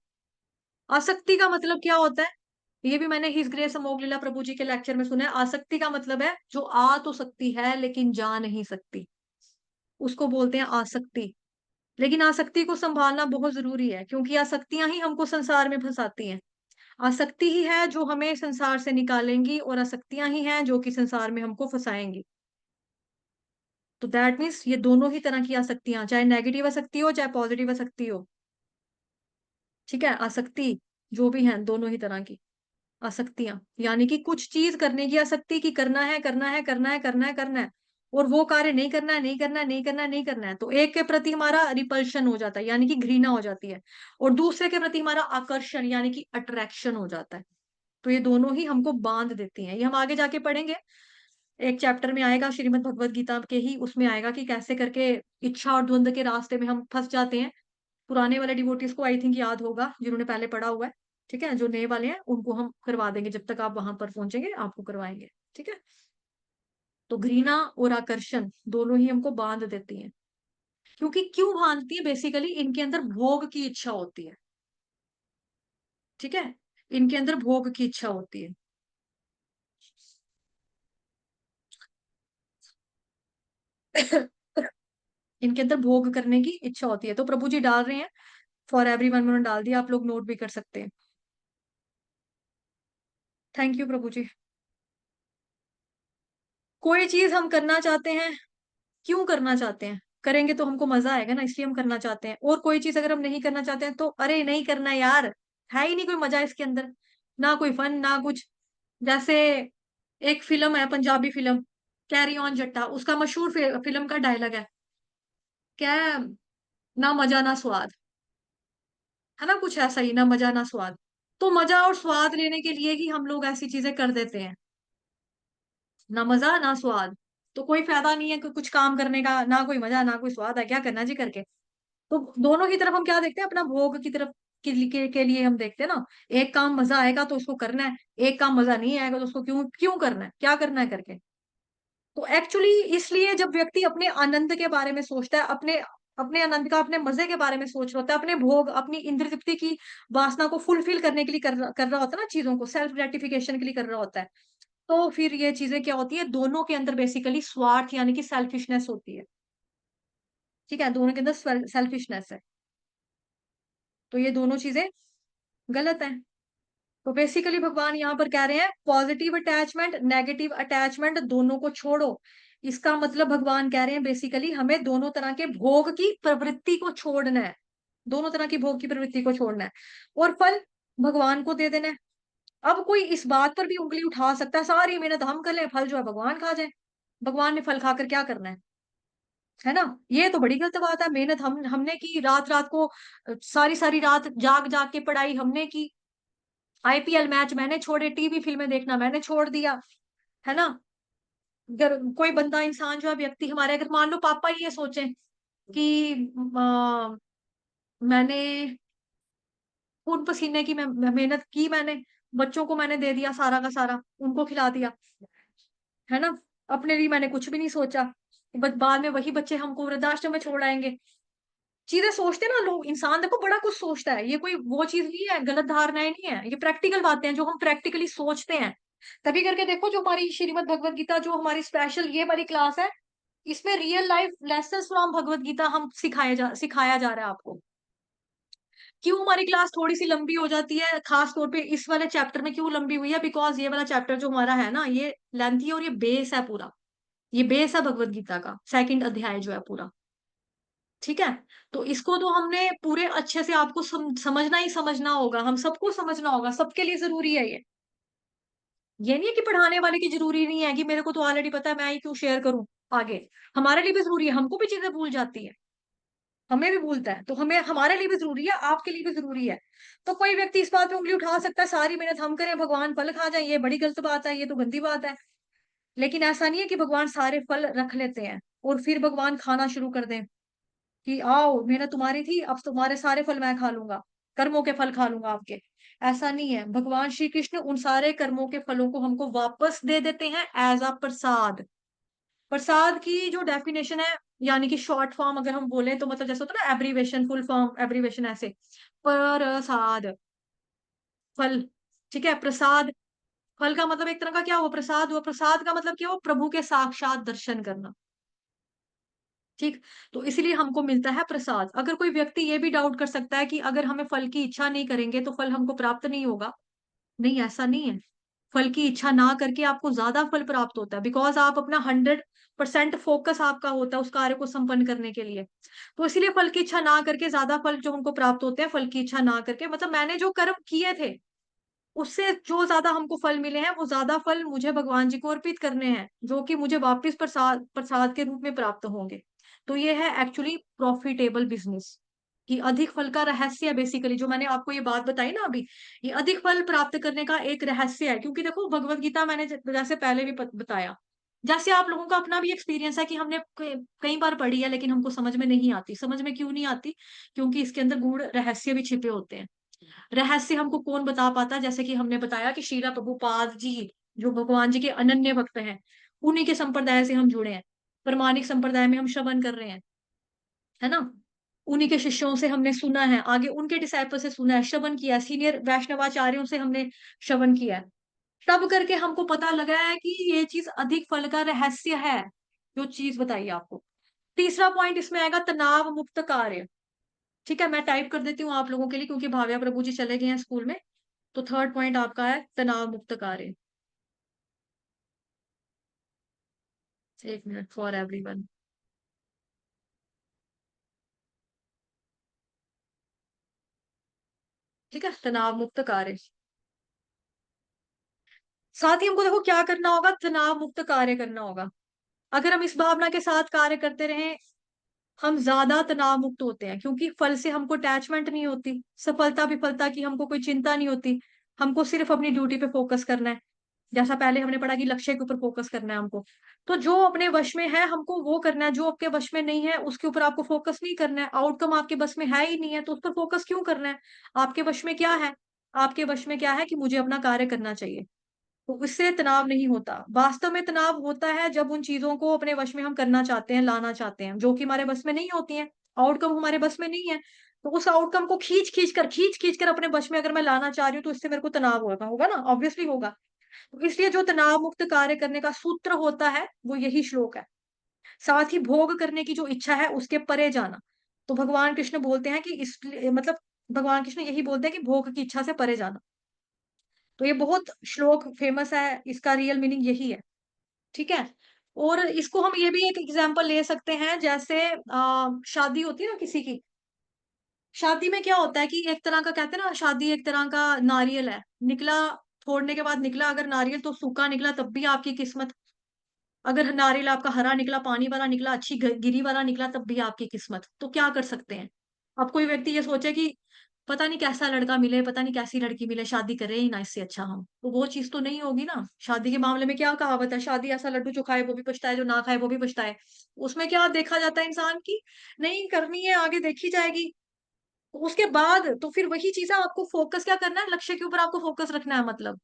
आसक्ति का मतलब क्या होता है, ये भी मैंने हिस ग्रेस अमोघ लीला प्रभु जी के लेक्चर में सुना है। आसक्ति का मतलब है जो आ तो सकती है लेकिन जा नहीं सकती, उसको बोलते हैं आसक्ति। लेकिन आसक्ति को संभालना बहुत जरूरी है, क्योंकि आसक्तियां ही हमको संसार में फंसाती हैं। आसक्ति ही है जो हमें संसार से निकालेंगी, और आसक्तियां ही हैं जो कि संसार में हमको फंसाएंगी। तो दैट मीन्स ये दोनों ही तरह की आसक्तियां, चाहे नेगेटिव आसक्ति हो चाहे पॉजिटिव आसक्ति हो। ठीक है, आसक्ति जो भी है दोनों ही तरह की आसक्तियां, यानी कि कुछ चीज करने की आसक्ति की करना है करना है करना है करना है करना है, और वो कार्य नहीं करना है नहीं करना है नहीं करना है नहीं करना है, तो एक के प्रति हमारा रिपल्शन हो जाता है यानी कि घृणा हो जाती है, और दूसरे के प्रति हमारा आकर्षण यानी कि अट्रैक्शन हो जाता है। तो ये दोनों ही हमको बांध देती हैं, ये हम आगे जाके पढ़ेंगे। एक चैप्टर में आएगा श्रीमद् भगवत गीता के ही, उसमें आएगा कि कैसे करके इच्छा और द्वंद के रास्ते में हम फंस जाते हैं। पुराने वाले डिवोटीज को आई थिंक याद होगा, जिन्होंने पहले पढ़ा हुआ है। ठीक है, जो नए वाले हैं उनको हम करवा देंगे, जब तक आप वहां पर पहुंचेंगे आपको करवाएंगे। ठीक है, तो घृणा और आकर्षण दोनों ही हमको बांध देती हैं। क्योंकि क्यों बांधती है, बेसिकली इनके अंदर भोग की इच्छा होती है। ठीक है, इनके अंदर भोग की इच्छा होती है। इनके अंदर भोग करने की इच्छा होती है, तो प्रभु जी डाल रहे हैं, फॉर एवरीवन उन्होंने डाल दिया, आप लोग नोट भी कर सकते हैं। थैंक यू प्रभु जी। कोई चीज हम करना चाहते हैं, क्यों करना चाहते हैं, करेंगे तो हमको मजा आएगा ना, इसलिए हम करना चाहते हैं। और कोई चीज अगर हम नहीं करना चाहते हैं तो अरे नहीं करना यार, है ही नहीं कोई मजा इसके अंदर, ना कोई फन ना कुछ। जैसे एक फिल्म है, पंजाबी फिल्म कैरी ऑन जट्टा, उसका मशहूर फिल्म का डायलॉग है क्या है, ना मजा ना स्वाद, है ना, कुछ ऐसा ही, ना मजा ना स्वाद। तो मजा और स्वाद लेने के लिए ही हम लोग ऐसी चीजें कर देते हैं, ना मजा ना स्वाद। तो कोई फायदा नहीं है कुछ काम करने का, ना कोई मजा ना कोई स्वाद है, क्या करना जी करके। तो दोनों की तरफ हम क्या देखते हैं, अपना भोग की तरफ के लिए हम देखते हैं ना। एक काम मजा आएगा तो उसको करना है, एक काम मजा नहीं आएगा तो उसको क्यों क्यों करना है, क्या करना है करके। तो एक्चुअली इसलिए जब व्यक्ति अपने आनंद के बारे में सोचता है, अपने अपने आनंद का, अपने मजे के बारे में सोच रहा होता है, अपने भोग अपनी इंद्र तृप्ति की वासना को फुलफिल करने के लिए कर रहा होता है ना, चीजों को सेल्फ ग्रेटिफिकेशन के लिए कर रहा होता है, तो फिर ये चीजें क्या होती है, दोनों के अंदर बेसिकली स्वार्थ यानी कि सेल्फिशनेस होती है। ठीक है, दोनों के अंदर सेल्फिशनेस है, तो ये दोनों चीजें गलत है। तो बेसिकली भगवान यहाँ पर कह रहे हैं पॉजिटिव अटैचमेंट नेगेटिव अटैचमेंट दोनों को छोड़ो। इसका मतलब भगवान कह रहे हैं बेसिकली हमें दोनों तरह के भोग की प्रवृत्ति को छोड़ना है, दोनों तरह की भोग की प्रवृत्ति को छोड़ना है, और फल भगवान को दे देना है। अब कोई इस बात पर भी उंगली उठा सकता है सारी मेहनत हम कर लें, फल जो है भगवान खा जाए, भगवान ने फल खाकर क्या करना है ना। ये तो बड़ी गलत बात है, मेहनत हमने की, रात रात को सारी सारी रात जाग जाग के पढ़ाई हमने की, आईपीएल मैच मैंने छोड़े, टीवी फिल्में देखना मैंने छोड़ दिया, है ना? अगर कोई बंदा, इंसान जो है, व्यक्ति हमारे, अगर मान लो पापा ये सोचें कि मैंने खून पसीने की मेहनत की, मैंने बच्चों को मैंने दे दिया सारा का सारा, उनको खिला दिया, है ना? अपने लिए मैंने कुछ भी नहीं सोचा, बट बाद में वही बच्चे हमको वृद्धाश्रम में छोड़ आएंगे। चीजें सोचते हैं ना लोग, इंसान देखो बड़ा कुछ सोचता है, ये कोई वो चीज नहीं है, गलत धारणाएं नहीं है, ये प्रैक्टिकल बातें हैं जो हम प्रैक्टिकली सोचते हैं। तभी करके देखो, जो हमारी श्रीमद् भगवत गीता, जो हमारी स्पेशल ये वाली क्लास है, इसमें real life lesson from Bhagavad Gita हम सिखाया जा रहा है आपको। क्यों हमारी क्लास थोड़ी सी लंबी हो जाती है, खास तौर पे इस वाले चैप्टर में क्यों लंबी हुई है? बिकॉज ये वाला चैप्टर जो हमारा है ना, ये लेंथी है, और ये बेस है पूरा, ये बेस है भगवत गीता का, सेकंड अध्याय जो है पूरा। ठीक है? तो इसको तो हमने पूरे अच्छे से आपको समझना ही समझना होगा, हम सबको समझना होगा, सबके लिए जरूरी है ये नहीं है कि पढ़ाने वाले की जरूरी नहीं है, कि मेरे को तो ऑलरेडी पता है, मैं ही क्यों शेयर करूं आगे। हमारे लिए भी जरूरी है, हमको भी चीजें भूल जाती है, हमें भी भूलता है, तो हमें, हमारे लिए भी जरूरी है, आपके लिए भी जरूरी है। तो कोई व्यक्ति इस बात पे उंगली उठा सकता है, सारी मेहनत हम करें, भगवान फल खा जाए, ये बड़ी गलत बात है, ये तो गंदी बात है। लेकिन ऐसा नहीं है कि भगवान सारे फल रख लेते हैं और फिर भगवान खाना शुरू कर दें, कि आओ मेहनत तुम्हारी थी, अब तुम्हारे सारे फल मैं खा लूंगा, कर्मों के फल खा लूंगा आपके। ऐसा नहीं है, भगवान श्री कृष्ण उन सारे कर्मों के फलों को हमको वापस दे देते हैं एज अ प्रसाद। प्रसाद की जो डेफिनेशन है, यानी कि शॉर्ट फॉर्म अगर हम बोले तो, मतलब जैसे होता है ना एब्रीवेशन, फुल फॉर्म एब्रीवेशन ऐसे, प्रसाद, फल। ठीक है? प्रसाद, फल का मतलब एक तरह का क्या हुआ, प्रसाद हुआ। प्रसाद का मतलब क्या हुआ? प्रभु के साक्षात दर्शन करना। ठीक? तो इसीलिए हमको मिलता है प्रसाद। अगर कोई व्यक्ति ये भी डाउट कर सकता है कि अगर हमें फल की इच्छा नहीं करेंगे तो फल हमको प्राप्त नहीं होगा, नहीं, ऐसा नहीं है। फल की इच्छा ना करके आपको ज्यादा फल प्राप्त होता है, बिकॉज आप अपना 100% फोकस आपका होता है उस कार्य को संपन्न करने के लिए। तो इसीलिए फल की इच्छा ना करके ज्यादा फल जो हमको प्राप्त होते हैं, फल की इच्छा ना करके, मतलब मैंने जो कर्म किए थे उससे जो ज्यादा हमको फल मिले हैं, वो ज्यादा फल मुझे भगवान जी को अर्पित करने हैं, जो कि मुझे वापस प्रसाद प्रसाद के रूप में प्राप्त होंगे। तो ये है एक्चुअली प्रॉफिटेबल बिजनेस, कि अधिक फल का रहस्य, बेसिकली जो मैंने आपको ये बात बताई ना अभी, ये अधिक फल प्राप्त करने का एक रहस्य है। क्योंकि देखो भगवत गीता मैंने जैसे पहले भी बताया, जैसे आप लोगों का अपना भी एक्सपीरियंस है कि हमने कई बार पढ़ी है, लेकिन हमको समझ में नहीं आती। समझ में क्यों नहीं आती? क्योंकि इसके अंदर गूढ़ रहस्य भी छिपे होते हैं। रहस्य हमको कौन बता पाता है? जैसे कि हमने बताया कि शीला प्रभुपाद जी, जो भगवान जी के अनन्य भक्त हैं, उन्हीं के संप्रदाय से हम जुड़े हैं, प्रमाणिक संप्रदाय में हम श्रवण कर रहे हैं, है ना? उन्हीं के शिष्यों से हमने सुना है, आगे उनके डिसाइपल से सुना है, श्रवण किया है, सीनियर वैष्णवाचार्यों से हमने श्रवण किया है। तब करके हमको पता लगा है कि ये चीज अधिक फल का रहस्य है, जो चीज बताई आपको। तीसरा पॉइंट इसमें आएगा, तनाव मुक्त कार्य। ठीक है? मैं टाइप कर देती हूँ आप लोगों के लिए, क्योंकि भाव्या प्रभु जी चले गए हैं स्कूल में। तो थर्ड पॉइंट आपका है तनाव मुक्त कार्य। एक मिनट फॉर एवरीवन। ठीक है? तनाव मुक्त कार्य। साथ ही हमको देखो क्या करना होगा, तनाव मुक्त कार्य करना होगा। अगर हम इस भावना के साथ कार्य करते रहें, हम ज्यादा तनाव मुक्त होते हैं, क्योंकि फल से हमको अटैचमेंट नहीं होती, सफलता विफलता की हमको कोई चिंता नहीं होती। हमको सिर्फ अपनी ड्यूटी पे फोकस करना है। जैसा पहले हमने पढ़ा कि लक्ष्य के ऊपर फोकस करना है हमको। तो जो अपने वश में है हमको वो करना है, जो आपके वश में नहीं है उसके ऊपर आपको फोकस नहीं करना है। आउटकम आपके बस में है ही नहीं है, तो उस पर फोकस क्यों करना है? आपके वश में क्या है? आपके वश में क्या है कि मुझे अपना कार्य करना चाहिए। तो इससे तनाव नहीं होता। वास्तव में तनाव होता है जब उन चीजों को अपने वश में हम करना चाहते हैं, लाना चाहते हैं, जो कि हमारे बस में नहीं होती हैं, आउटकम हमारे बस में नहीं है। तो उस आउटकम को खींच खींच कर अपने वश में अगर मैं लाना चाह रही हूँ, तो इससे मेरे को तनाव होगा, होगा ना, ऑब्वियसली होगा। तो इसलिए जो तनाव मुक्त कार्य करने का सूत्र होता है वो यही श्लोक है। साथ ही भोग करने की जो इच्छा है उसके परे जाना। तो भगवान कृष्ण बोलते हैं कि इस, मतलब भगवान कृष्ण यही बोलते हैं कि भोग की इच्छा से परे जाना। तो ये बहुत श्लोक फेमस है, इसका रियल मीनिंग यही है। ठीक है? और इसको हम ये भी एक एग्जाम्पल ले सकते हैं, जैसे शादी होती है ना किसी की, शादी में क्या होता है कि एक तरह का, कहते हैं ना, शादी एक तरह का नारियल है, निकला, फोड़ने के बाद निकला अगर नारियल तो सूखा निकला तब भी आपकी किस्मत। अगर नारियल आपका हरा निकला, पानी वाला निकला, अच्छी गिरी वाला निकला, तब भी आपकी किस्मत। तो क्या कर सकते हैं? अब कोई व्यक्ति ये सोचे कि पता नहीं कैसा लड़का मिले, पता नहीं कैसी लड़की मिले, शादी करें ही ना इससे अच्छा हम। तो वो चीज़ तो नहीं होगी ना। शादी के मामले में क्या कहावत है, शादी ऐसा लड्डू जो खाए वो भी पछताए, जो ना खाए वो भी पछताए। उसमें क्या देखा जाता है इंसान की, नहीं करनी है, आगे देखी जाएगी। उसके बाद तो फिर वही चीज़ है, आपको फ़ोकस क्या करना है, लक्ष्य के ऊपर आपको फ़ोकस रखना है मतलब।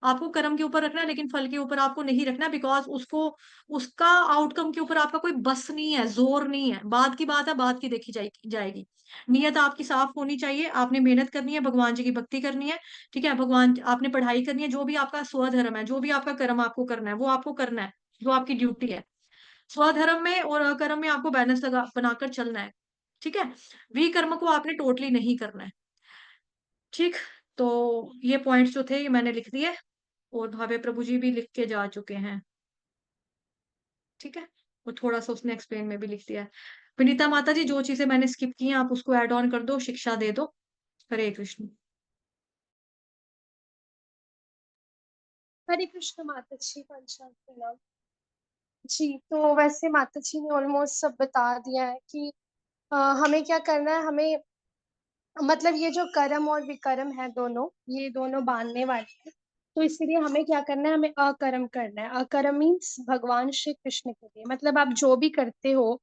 आपको कर्म के ऊपर रखना है, लेकिन फल के ऊपर आपको नहीं रखना है, बिकॉज़ उसको उसका आउटकम के ऊपर आपका कोई बस नहीं है, ज़ोर नहीं है। बाद की बात है, बाद की देखी जाएगी। नियत आपकी साफ़ होनी चाहिए, आपने मेहनत करनी है, भगवान जी की भक्ति करनी है, ठीक है? भगवान आपने पढ़ाई करनी है, जो भी आपका स्वधर्म है, जो भी आपका कर्म आपको करना है, वो आपको करना है, जो आपकी ड्यूटी है। स्वधर्म में और अकर्म में आपको बैलेंस लगा बनाकर चलना है, ठीक है? विकर्म को आपने टोटली नहीं करना है, ठीक? तो ये पॉइंट्स जो थे ये मैंने लिख दिए और भावे प्रभु जी भी लिख के जा चुके हैं, ठीक है? और थोड़ा-सा उसने एक्सप्लेन में भी लिख दिया है। विनीता माता जी जो चीज़ें मैंने स्किप की हैं आप उसको ऐड ऑन कर दो, शिक्षा दे दो। हरे कृष्ण। हरे कृष्ण माताजी, पंचांग प्रणाम। जी, तो वैसे माताजी ने ऑलमोस्ट सब बता दिया है कि हमें क्या करना है, हमें मतलब ये जो कर्म और विकर्म है दोनों, ये दोनों बाँधने वाले हैं। तो इसीलिए हमें क्या करना है, हमें अकर्म करना है। अकर्म मीन्स भगवान श्री कृष्ण के लिए, मतलब आप जो भी करते हो,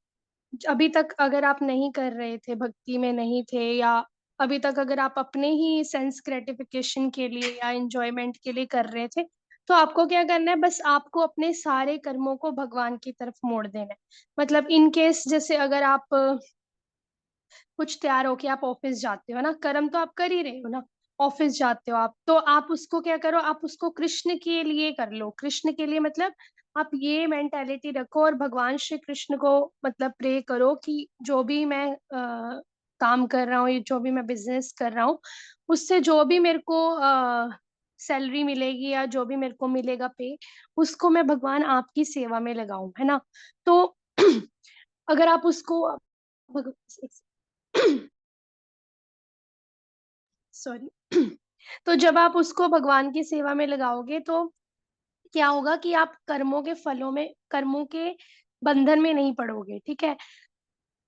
अभी तक अगर आप नहीं कर रहे थे, भक्ति में नहीं थे, या अभी तक अगर आप अपने ही सेंस ग्रेटिफिकेशन के लिए या एन्जॉयमेंट के लिए कर रहे थे, तो आपको क्या करना है, बस आपको अपने सारे कर्मों को भगवान की तरफ मोड़ देना है। मतलब इन केस जैसे अगर आप कुछ तैयार होके आप ऑफ़िस जाते हो ना, कर्म तो आप कर ही रहे हो ना, ऑफ़िस जाते हो आप, तो आप उसको क्या करो, आप उसको कृष्ण के लिए कर लो। कृष्ण के लिए मतलब आप ये मेंटालिटी रखो और भगवान श्री कृष्ण को मतलब प्रे करो कि जो भी मैं काम कर रहा हूँ, ये जो भी मैं बिज़नेस कर रहा हूँ, उससे जो भी मेरे को सैलरी मिलेगी या जो भी मेरे को मिलेगा पे, उसको मैं भगवान आपकी सेवा में लगाऊँ, है ना? तो अगर आप उसको भग सॉरी। तो जब आप उसको भगवान की सेवा में लगाओगे तो क्या होगा कि आप कर्मों के बंधन में नहीं पड़ोगे, ठीक है?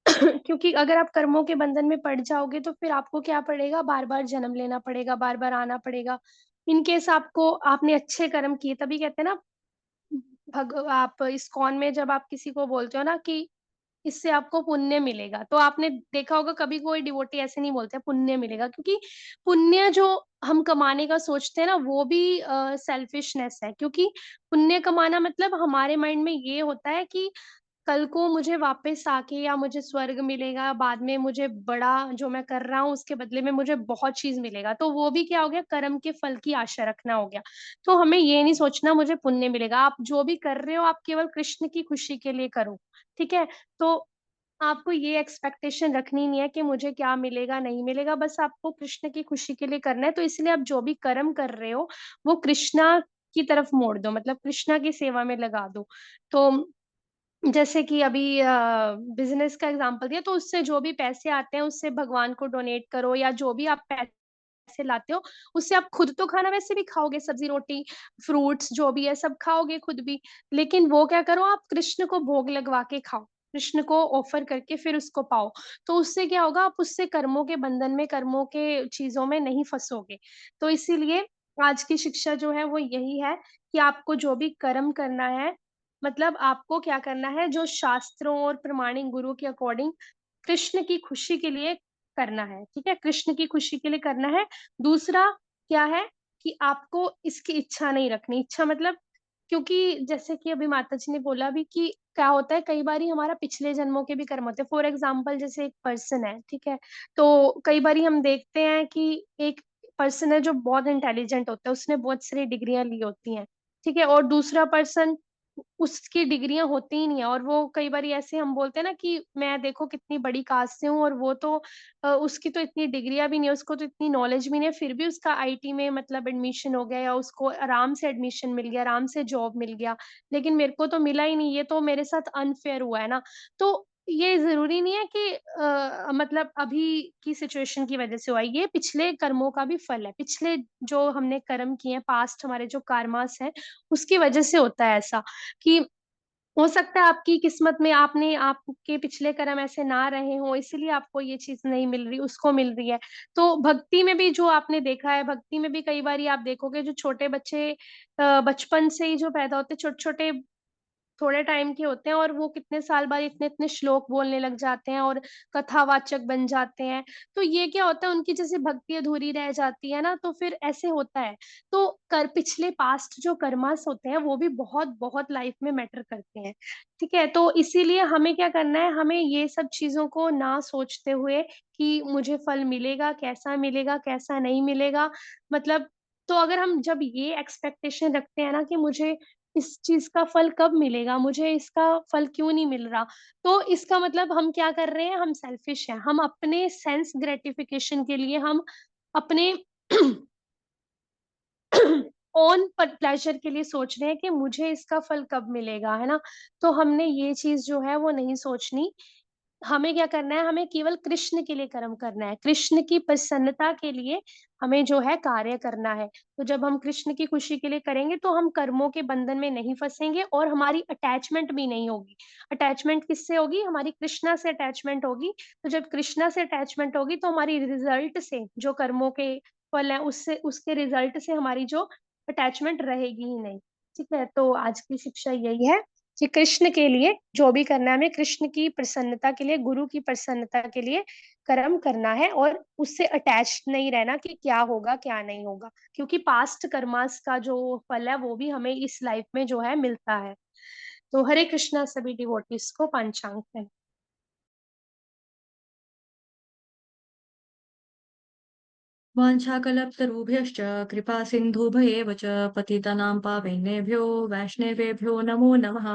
क्योंकि अगर आप कर्मों के बंधन में पड़ जाओगे तो फिर आपको क्या पड़ेगा, बार-बार जन्म लेना पड़ेगा, बार-बार आना पड़ेगा। इन केस आपने अच्छे कर्म किए, तभी कहते हैं ना, आप इस्कॉन में जब आप किसी को बोलते हो ना कि इससे आपको पुण्य मिलेगा। तो आपने देखा होगा कभी कोई डिवोटी ऐसे नहीं बोलते पुण्य मिलेगा, क्योंकि पुण्य जो हम कमाने का सोचते हैं ना, वो भी सेल्फिशनेस है, क्योंकि पुण्य कमाना मतलब हमारे माइंड में ये होता है कि कल को मुझे वापस आके या मुझे स्वर्ग मिलेगा, बाद में मुझे बड़ा जो मैं कर रहा हूँ उसके बदले में मुझे बहुत चीज़ मिलेगा। तो वो भी क्या हो गया, कर्म के फल की आशा रखना हो गया। तो हमें ये नहीं सोचना मुझे पुण्य मिलेगा, आप जो भी कर रहे हो आप केवल कृष्ण की खुशी के लिए करो, ठीक है? तो आपको ये एक्सपेक्टेशन रखनी नहीं है कि मुझे क्या मिलेगा, नहीं मिलेगा, बस आपको कृष्ण की खुशी के लिए करना है। तो इसलिए आप जो भी कर्म कर रहे हो, वो कृष्णा की तरफ मोड़ दो, मतलब कृष्णा की सेवा में लगा दो। तो जैसे कि अभी बिज़नेस का एग्ज़ाम्पल दिया, तो उससे जो भी पैसे आते हैं, उससे भगवान को डोनेट करो, या जो भी आप पैसे लाते हो, उससे आप खुद तो खाना वैसे भी खाओगे, सब्ज़ी-रोटी, फ्रूट्स जो भी है सब खाओगे खुद भी, लेकिन वो क्या करो, आप कृष्ण को भोग लगवा के खाओ, कृष्ण को ऑफ़र करके फिर उसको पाओ। तो उससे क्या होगा, आप उससे कर्मों के बंधन में, कर्मों के चीज़ों में नहीं फँसोगे। तो इसीलिए आज की शिक्षा जो है वो यही है कि आपको जो भी कर्म करना है, मतलब आपको क्या करना है, जो शास्त्रों और प्रमाणिक गुरु के अकॉर्डिंग कृष्ण की खुशी के लिए करना है, ठीक है? कृष्ण की खुशी के लिए करना है। दूसरा क्या है कि आपको इसकी इच्छा नहीं रखनी। इच्छा मतलब, क्योंकि जैसे कि अभी माताजी ने बोला भी कि क्या होता है, कई बारी हमारा पिछले जन्मों के भी कर्म होते हैं। फॉर एग्ज़ाम्पल जैसे एक पर्सन है, ठीक है? तो कई बारी हम देखते हैं कि एक पर्सन है जो बहुत इंटेलिजेंट होता है, उसने बहुत सारी डिग्रियाँ ली होती हैं, ठीक है? और दूसरा पर्सन, उसकी डिग्रियाँ होती ही नहीं है, और वो कई बारी ऐसे हम बोलते हैं ना कि मैं देखो कितनी बड़ी कास्ट से हूँ, और वो तो उसकी तो इतनी डिग्रियाँ भी नहीं है, उसको तो इतनी नॉलेज भी नहीं है, फिर भी उसका आईटी में मतलब एडमिशन हो गया, या उसको आराम से एडमिशन मिल गया, आराम से जॉब मिल गया। लेकिन मेरे को तो मिला ही नहीं, ये तो मेरे साथ अनफ़ेयर हुआ है ना। तो ये ज़रूरी नहीं है कि मतलब अभी की सिचुएशन की वज़ह से हुआ है, ये पिछले कर्मों का भी फल है। पिछले जो हमने कर्म किए हैं, पास्ट हमारे जो कर्मास हैं, उसकी वज़ह से होता है ऐसा। कि हो सकता है आपकी किस्मत में आपने आपके पिछले कर्म ऐसे ना रहे हों, इसीलिए आपको ये चीज़ नहीं मिल रही, उसको मिल रही है। तो भक्ति में भी जो आपने देखा है, भक्ति में भी कई बारी आप देखोगे जो छोटे बच्चे बचपन से ही जो पैदा होते हैं, छोटे-छोटे थोड़े टाइम के होते हैं और वो कितने साल बाद इतने-इतने श्लोक बोलने लग जाते हैं और कथावाचक बन जाते हैं। तो ये क्या होता है उनकी जैसे भक्ति अधूरी रह जाती है ना, तो फिर ऐसे होता है। तो कर पिछले पास्ट जो कर्मास होते हैं वो भी बहुत-बहुत लाइफ में मैटर करते हैं। ठीक है? तो इसीलिए हमें क्या करना है, हमें ये सब चीज़ों को ना सोचते हुए कि मुझे फल मिलेगा, कैसा नहीं मिलेगा, मतलब तो अगर हम जब ये एक्सपेक्टेशन रखते हैं ना कि मुझे इस चीज़ का फल कब मिलेगा? मुझे इसका फल क्यों नहीं मिल रहा? तो इसका मतलब हम क्या कर रहे हैं? हम सेल्फिश हैं। हम अपने सेंस ग्रैटिफिकेशन के लिए हम अपने ओन प्लेज़र के लिए सोच रहे हैं कि मुझे इसका फल कब मिलेगा, है ना? तो हमने ये चीज़ जो है वो नहीं सोचनी। हमें क्या करना है, हमें केवल कृष्ण के लिए कर्म करना है। कृष्ण की प्रसन्नता के लिए हमें जो है कार्य करना है। तो जब हम कृष्ण की खुशी के लिए करेंगे तो हम कर्मों के बंधन में नहीं फँसेंगे और हमारी अटैचमेंट भी नहीं होगी। अटैचमेंट किससे होगी? हमारी कृष्णा से अटैचमेंट होगी। तो जब कृष्णा से अटैचमेंट होगी तो हमारी रिज़ल्ट से जो कर्मों के फल हैं उससे उसके रिज़ल्ट से हमारी जो अटैचमेंट रहेगी ही नहीं। ठीक है? तो आज की शिक्षा यही है कि कृष्ण के लिए जो भी करना है, हमें कृष्ण की प्रसन्नता के लिए, गुरु की प्रसन्नता के लिए कर्म करना है और उससे अटैच नहीं रहना कि क्या होगा, क्या नहीं होगा। क्योंकि पास्ट कर्मास का जो फल है, वो भी हमें इस लाइफ में जो है मिलता है। तो हरे कृष्णा सभी डिवोटीज़ को पंचांग में। वाञ्छाकल्पतरुभ्यश्च कृपा सिन्धुभ्येव च पतितानां पावनेभ्यो वैष्णवेभ्यो नमो नमः।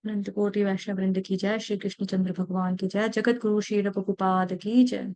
अनंत कोटि वैष्णव वृंद की जय। श्री कृष्ण चंद्र भगवान की जय। जगत गुरु श्री रूप गोपाद की जय।